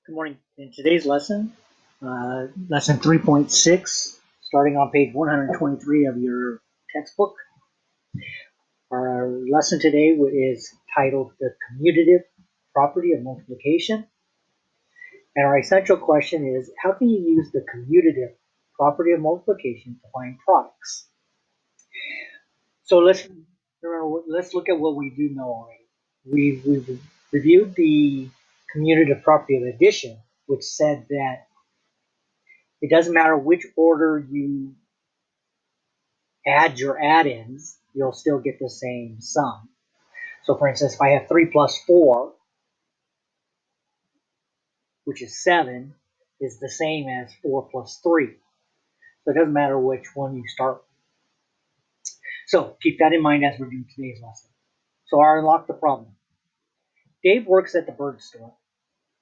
Good morning. In today's lesson, lesson 3.6, starting on page 123 of your textbook, our lesson today is titled The Commutative Property of Multiplication. And our essential question is, how can you use the commutative property of multiplication to find products? So let's look at what we do know already. We've reviewed the commutative property of addition, which said that it doesn't matter which order you add your add-ins, you'll still get the same sum. So for instance, if I have 3 plus 4, which is 7, is the same as 4 plus 3. So it doesn't matter which one you start with. So keep that in mind as we're doing today's lesson. So I'll unlock the problem. Dave works at the bird store.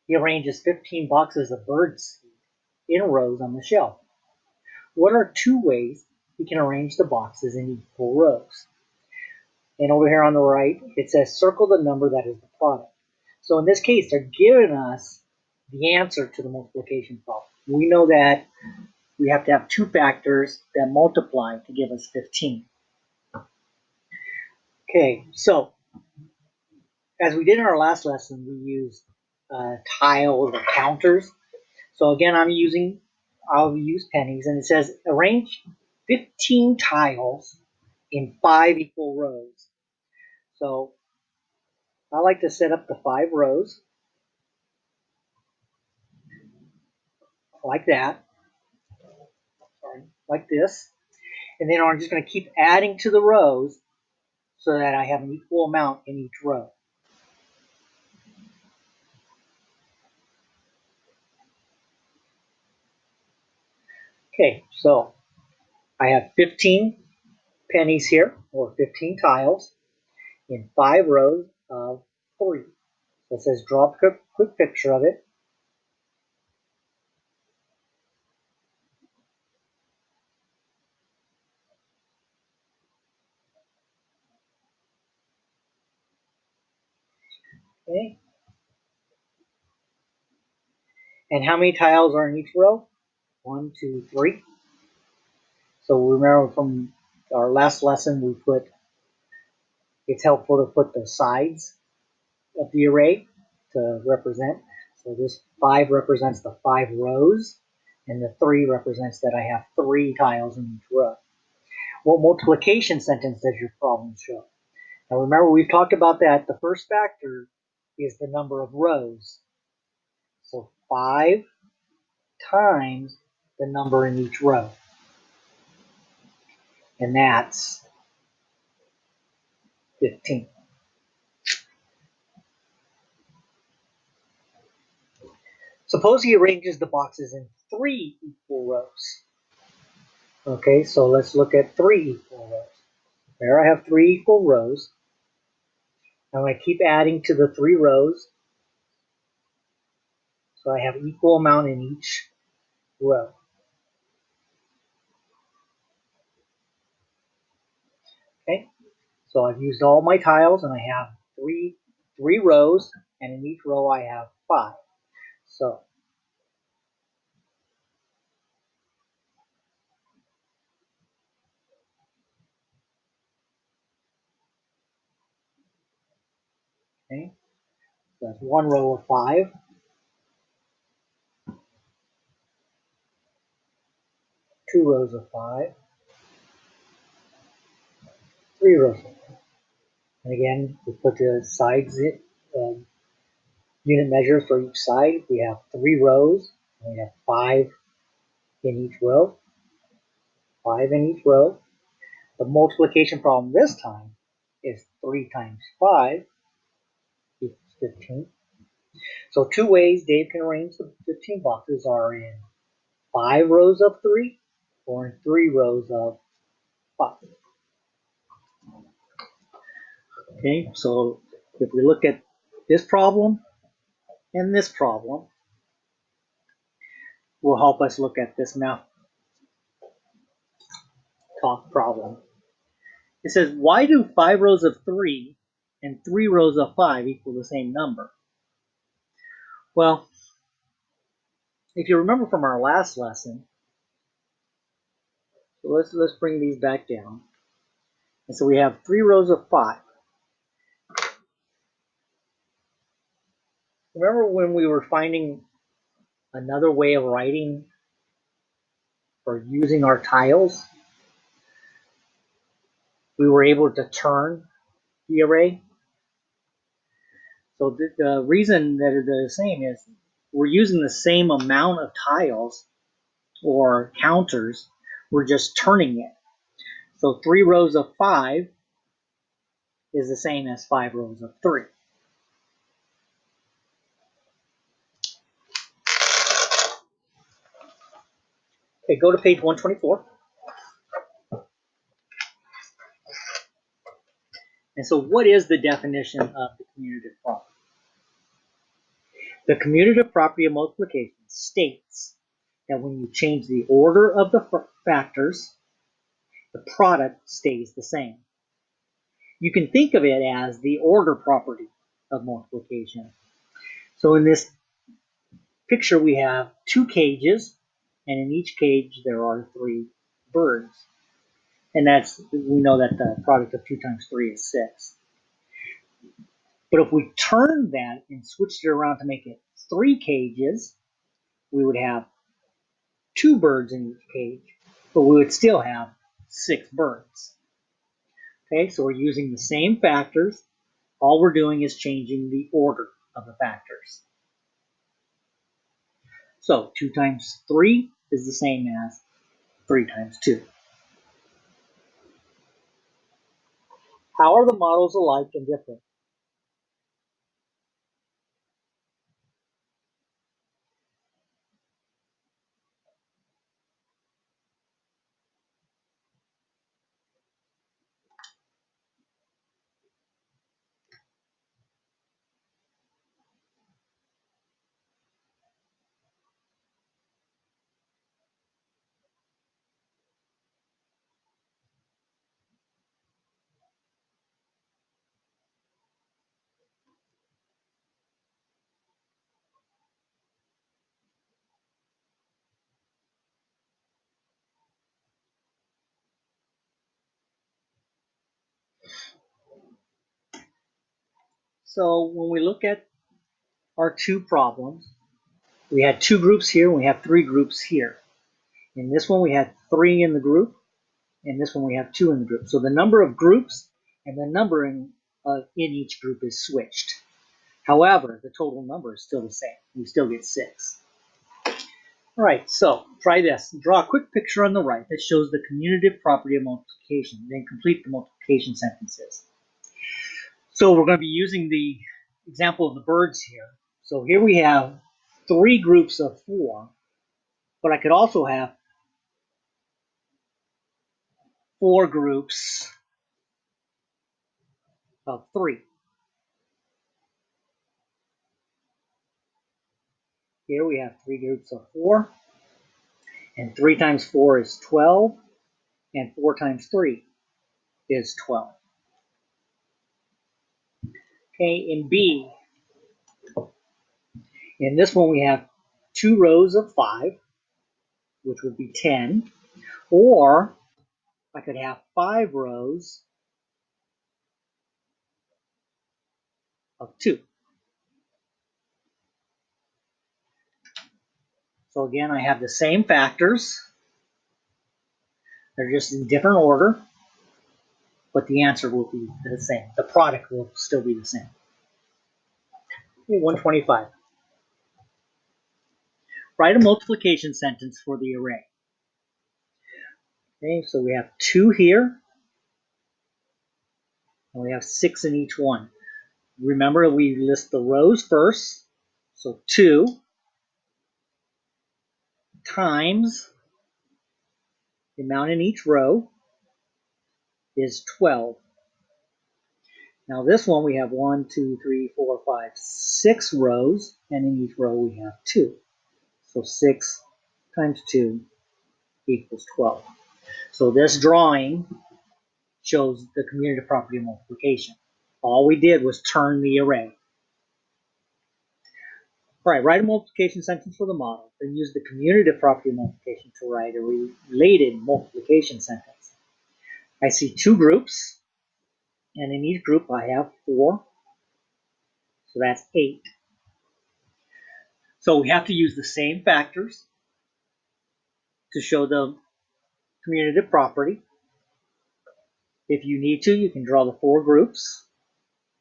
He arranges 15 boxes of bird seed in rows on the shelf. What are 2 ways he can arrange the boxes in equal rows? And over here on the right, it says circle the number that is the product. So in this case, they're giving us the answer to the multiplication problem. We know that we have to have 2 factors that multiply to give us 15. Okay, so as we did in our last lesson, we used tiles or counters. So again, I'll use pennies, and it says arrange 15 tiles in 5 equal rows. So I like to set up the 5 rows like that, like this, and then I'm just going to keep adding to the rows so that I have an equal amount in each row. Okay, so I have 15 pennies here, or 15 tiles, in 5 rows of 3. So it says draw a quick picture of it. Okay. And how many tiles are in each row? 1, 2, 3. So remember from our last lesson, it's helpful to put the sides of the array to represent. So this 5 represents the 5 rows, and the 3 represents that I have 3 tiles in each row. What multiplication sentence does your problem show? Now remember, we've talked about that. The first factor is the number of rows. So 5 times the number in each row. And that's 15. Suppose he arranges the boxes in 3 equal rows. Okay, so let's look at 3 equal rows. There I have 3 equal rows. I'm going to keep adding to the 3 rows. So I have equal amount in each row. Okay, so I've used all my tiles, and I have three rows, and in each row I have 5. So okay, so that's 1 row of 5. 2 rows of 5. 3 rows of 5. And again, we put the sides unit measures for each side. We have 3 rows, and we have 5 in each row. 5 in each row. The multiplication problem this time is 3 times 5 equals 15. So 2 ways Dave can arrange the 15 boxes are in 5 rows of 3 or in 3 rows of 5. Okay, so if we look at this problem and this problem, will help us look at this math talk problem. It says, why do 5 rows of 3 and 3 rows of 5 equal the same number? Well, if you remember from our last lesson, so let's bring these back down. And so we have 3 rows of 5. Remember when we were finding another way of writing or using our tiles? We were able to turn the array. So the reason that they're the same is we're using the same amount of tiles or counters. We're just turning it. So 3 rows of 5 is the same as 5 rows of 3. Okay, go to page 124. And so what is the definition of the commutative property? The commutative property of multiplication states that when you change the order of the factors, the product stays the same. You can think of it as the order property of multiplication. So in this picture we have 2 cages, and in each cage there are 3 birds. And we know that the product of 2 times 3 is 6. But if we turn that and switched it around to make it 3 cages, we would have 2 birds in each cage, but we would still have 6 birds. Okay, so we're using the same factors. All we're doing is changing the order of the factors. So 2 times 3 is the same as 3 times 2. How are the models alike and different? So when we look at our 2 problems, we had 2 groups here, and we have 3 groups here. In this one we had 3 in the group, and this one we have 2 in the group. So the number of groups and the numbering in each group is switched. However, the total number is still the same. We still get 6. All right, so try this. Draw a quick picture on the right that shows the commutative property of multiplication. Then complete the multiplication sentences. So we're going to be using the example of the birds here. So here we have 3 groups of 4, but I could also have 4 groups of 3. Here we have 3 groups of 4, and 3 times 4 is 12, and 4 times 3 is 12. Okay, in B, in this one we have 2 rows of 5, which would be 10, or I could have 5 rows of 2. So again, I have the same factors. They're just in different order, but the answer will be the same. The product will still be the same. Okay, 125. Write a multiplication sentence for the array. Okay, so we have 2 here, and we have 6 in each one. Remember, we list the rows first. So 2 times the amount in each row is 12. Now this one we have 1, 2, 3, 4, 5, 6 rows, and in each row we have 2. So 6 times 2 equals 12. So this drawing shows the commutative property of multiplication. All we did was turn the array. All right, write a multiplication sentence for the model, then use the commutative property of multiplication to write a related multiplication sentence. I see two groups, and in each group I have 4, so that's 8. So we have to use the same factors to show the commutative property. If you need to, you can draw the 4 groups.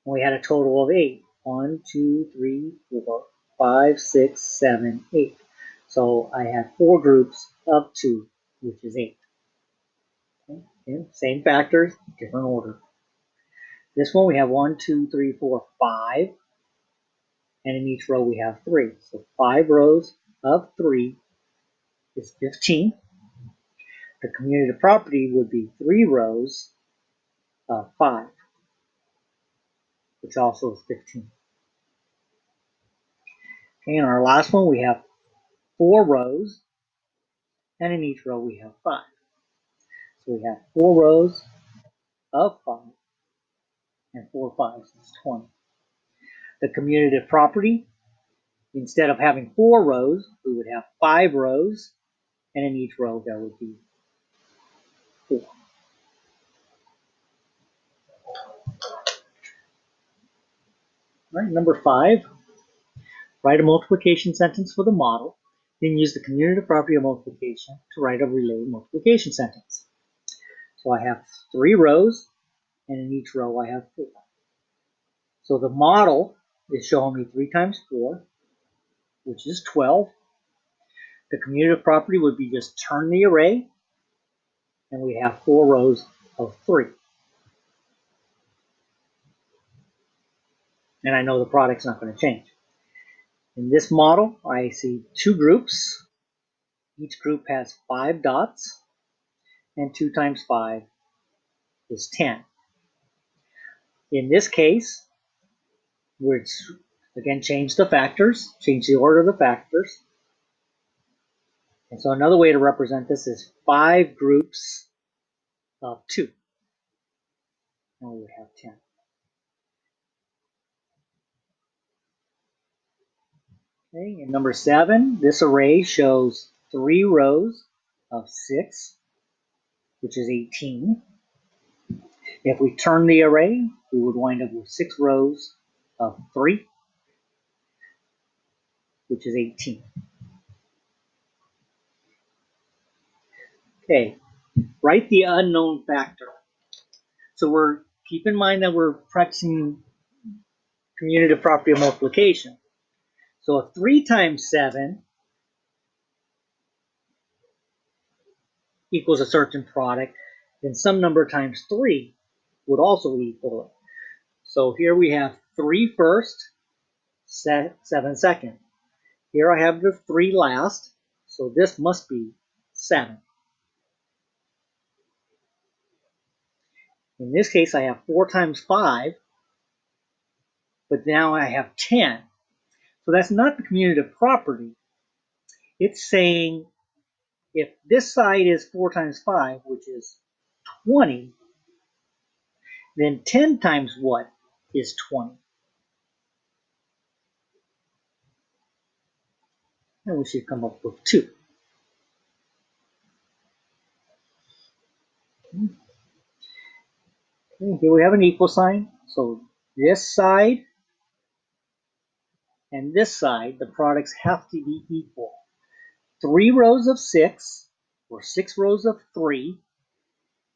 And we had a total of 8. 1, 2, 3, 4, 5, 6, 7, 8. So I have 4 groups of 2, which is 8. Okay. Same factors, different order. This one we have 1, 2, 3, 4, 5. And in each row we have 3. So 5 rows of 3 is 15. The commutative property would be 3 rows of 5, which also is 15. Okay, in our last one we have 4 rows, and in each row we have 5. So we have 4 rows of 5, and 4 5s is 20. The commutative property, instead of having 4 rows, we would have 5 rows, and in each row there would be 4. All right, number 5, write a multiplication sentence for the model, then use the commutative property of multiplication to write a related multiplication sentence. So I have 3 rows, and in each row I have 4. So the model is showing me 3 times 4, which is 12. The commutative property would be just turn the array, and we have 4 rows of 3. And I know the product's not going to change. In this model, I see 2 groups. Each group has 5 dots, and 2 times 5 is 10. In this case, we're again change the factors, change the order of the factors. And so another way to represent this is 5 groups of 2. And we would have 10. Okay, and number 7, this array shows 3 rows of 6, which is 18. If we turn the array, we would wind up with 6 rows of 3, which is 18. Okay, write the unknown factor. So keep in mind that we're practicing commutative property of multiplication. So if 3 times 7 equals a certain product, then some number times 3 would also equal it. So here we have 3 first, 7 second. Here I have the 3 last, so this must be 7. In this case, I have 4 times 5, but now I have 10. So that's not the commutative property. It's saying if this side is 4 times 5, which is 20, then 10 times what is 20? And we should come up with 2. Okay, here we have an equal sign. So this side and this side, the products have to be equal. 3 rows of 6, or 6 rows of 3,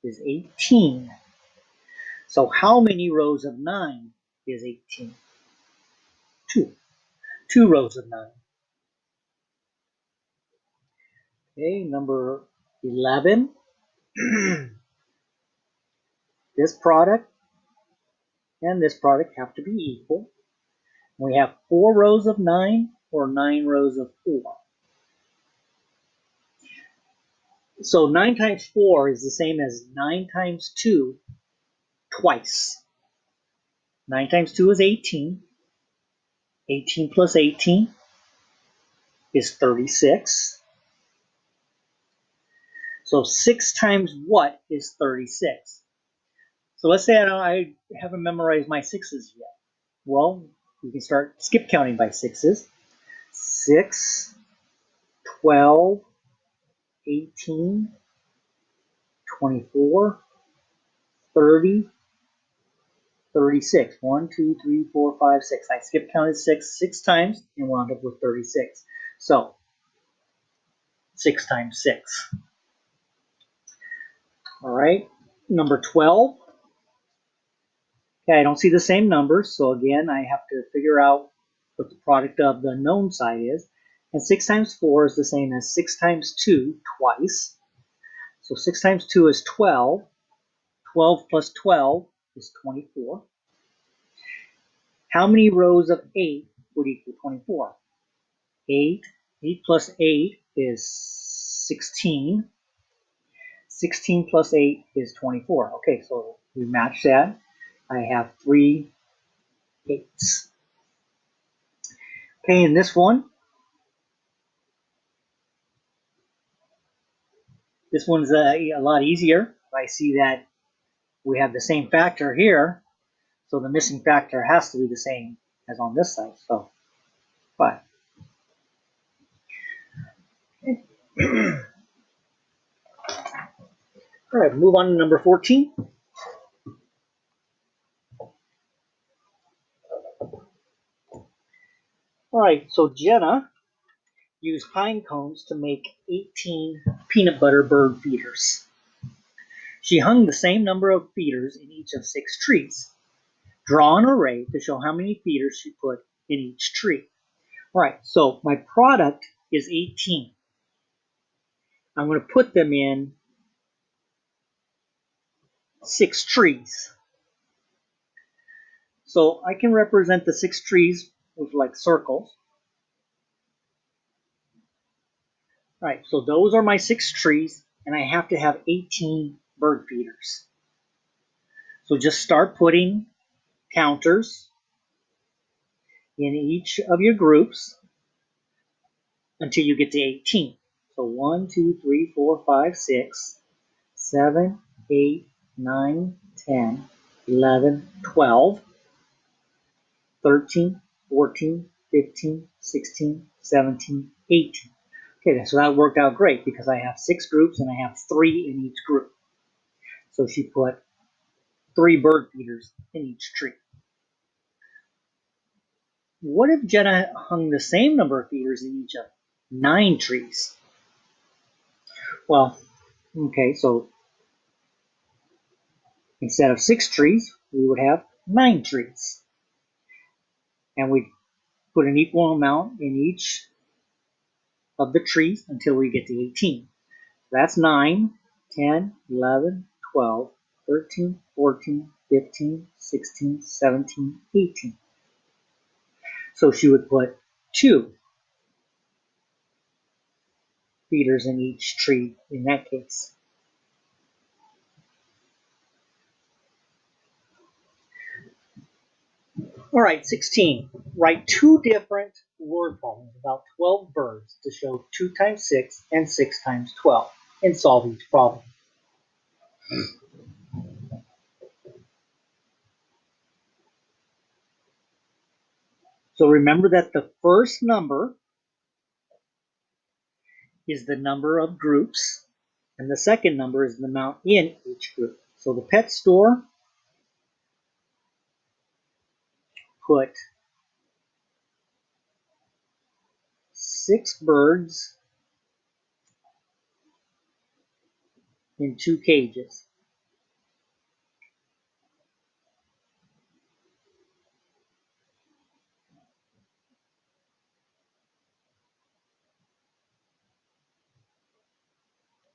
is 18. So how many rows of 9 is 18? 2. 2 rows of 9. Okay, number 11. This product and this product have to be equal. We have 4 rows of 9 or 9 rows of 4. So 9 times 4 is the same as 9 times 2 twice. 9 times 2 is 18. 18 plus 18 is 36. So 6 times what is 36? So let's say I haven't memorized my 6's yet. Well, you can start skip counting by 6's. 6, 12, 18, 24, 30, 36. 1, 2, 3, 4, 5, 6. I skip counted 6 times and wound up with 36. So 6 times 6. All right, number 12. Okay, I don't see the same numbers, so again, I have to figure out what the product of the known side is. And 6 times 4 is the same as 6 times 2 twice. So 6 times 2 is 12. 12 plus 12 is 24. How many rows of 8 would equal 24? 8. 8 plus 8 is 16. 16 plus 8 is 24. Okay, so we match that. I have 3 8s. Okay, in this one's a lot easier. I see that we have the same factor here, so the missing factor has to be the same as on this side. So 5. Okay. All right, move on to number 14. All right, so Jenna used pine cones to make 18 peanut butter bird feeders. She hung the same number of feeders in each of 6 trees. Draw an array to show how many feeders she put in each tree. All right, so my product is 18. I'm going to put them in 6 trees. So I can represent the 6 trees with like circles. All right, so those are my 6 trees, and I have to have 18 bird feeders. So just start putting counters in each of your groups until you get to 18. So 1, 2, 3, 4, 5, 6, 7, 8, 9, 10, 11, 12, 13, 14, 15, 16, 17, 18. Okay, so that worked out great because I have 6 groups and I have 3 in each group. So she put 3 bird feeders in each tree. What if Jenna hung the same number of feeders in each of 9 trees? Well, okay, so instead of 6 trees, we would have 9 trees. And we put an equal amount in each of the trees until we get to 18. That's 9, 10, 11, 12, 13, 14, 15, 16, 17, 18. So she would put 2 feeders in each tree in that case. All right, 16. Write 2 different word problems about 12 birds to show 2 times 6 and 6 times 12 and solve each problem. So remember that the first number is the number of groups, and the second number is the amount in each group. So the pet store put 6 birds in 2 cages.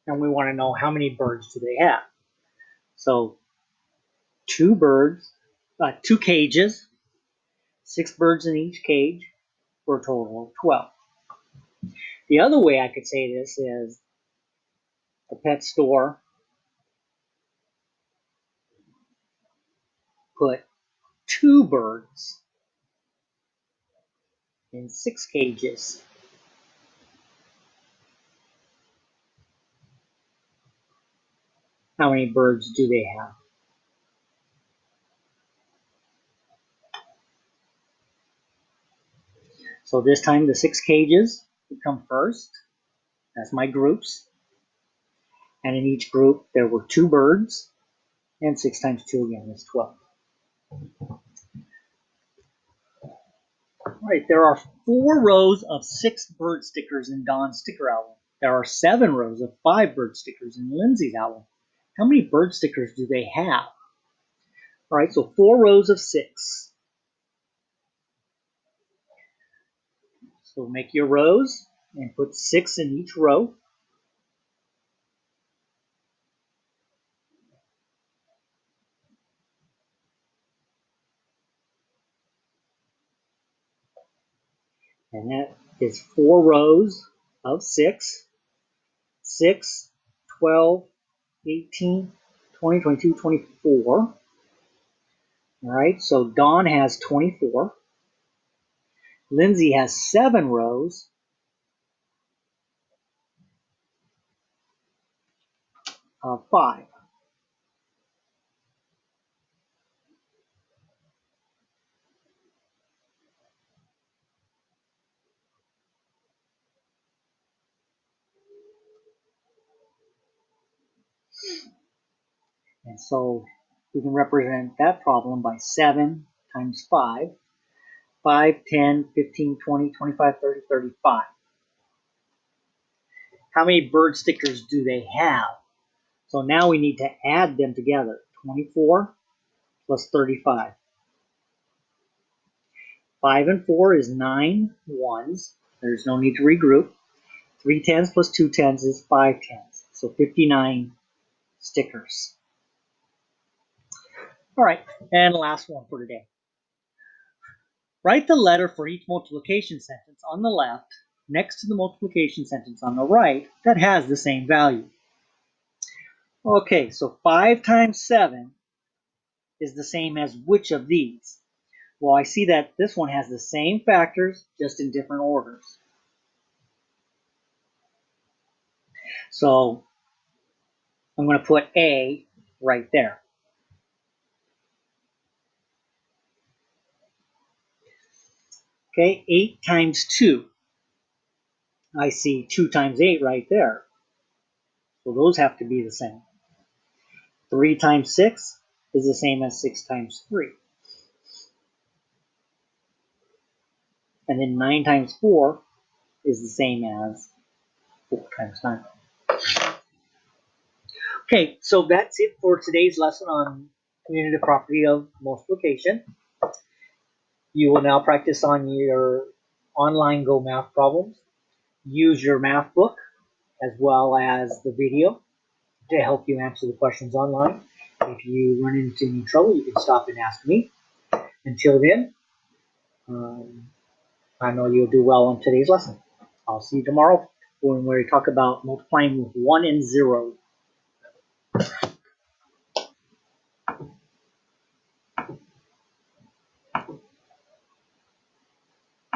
And we want to know how many birds do they have. So 2 cages, 6 birds in each cage for a total of 12. The other way I could say this is the pet store put 2 birds in 6 cages. How many birds do they have? So this time the 6 cages would come first. That's my groups. And in each group there were 2 birds. And 6 times 2 again is 12. All right, there are 4 rows of 6 bird stickers in Don's sticker album. There are 7 rows of 5 bird stickers in Lindsay's album. How many bird stickers do they have? All right, so 4 rows of 6. So make your rows and put 6 in each row. And that is 4 rows of 6. 6, 12, 18, 20, 22, 24. All right, so Dawn has 24. Lindsay has 7 rows of 5. And so we can represent that problem by 7 times 5. 5, 10, 15, 20, 25, 30, 35. How many bird stickers do they have? So now we need to add them together. 24 plus 35. 5 and 4 is 9 ones. There's no need to regroup. 3 tens plus 2 tens is 5 tens. So 59 stickers. All right, and last one for today. Write the letter for each multiplication sentence on the left next to the multiplication sentence on the right that has the same value. Okay, so 5 times 7 is the same as which of these? Well, I see that this one has the same factors, just in different orders. So I'm going to put A right there. Okay, 8 times 2. I see 2 times 8 right there. So those have to be the same. 3 times 6 is the same as 6 times 3. And then 9 times 4 is the same as 4 times 9. Okay, so that's it for today's lesson on commutative property of multiplication. You will now practice on your online Go Math problems. Use your math book as well as the video to help you answer the questions online. If you run into any trouble, you can stop and ask me. Until then, I know you'll do well on today's lesson. I'll see you tomorrow when we talk about multiplying with 1 and 0.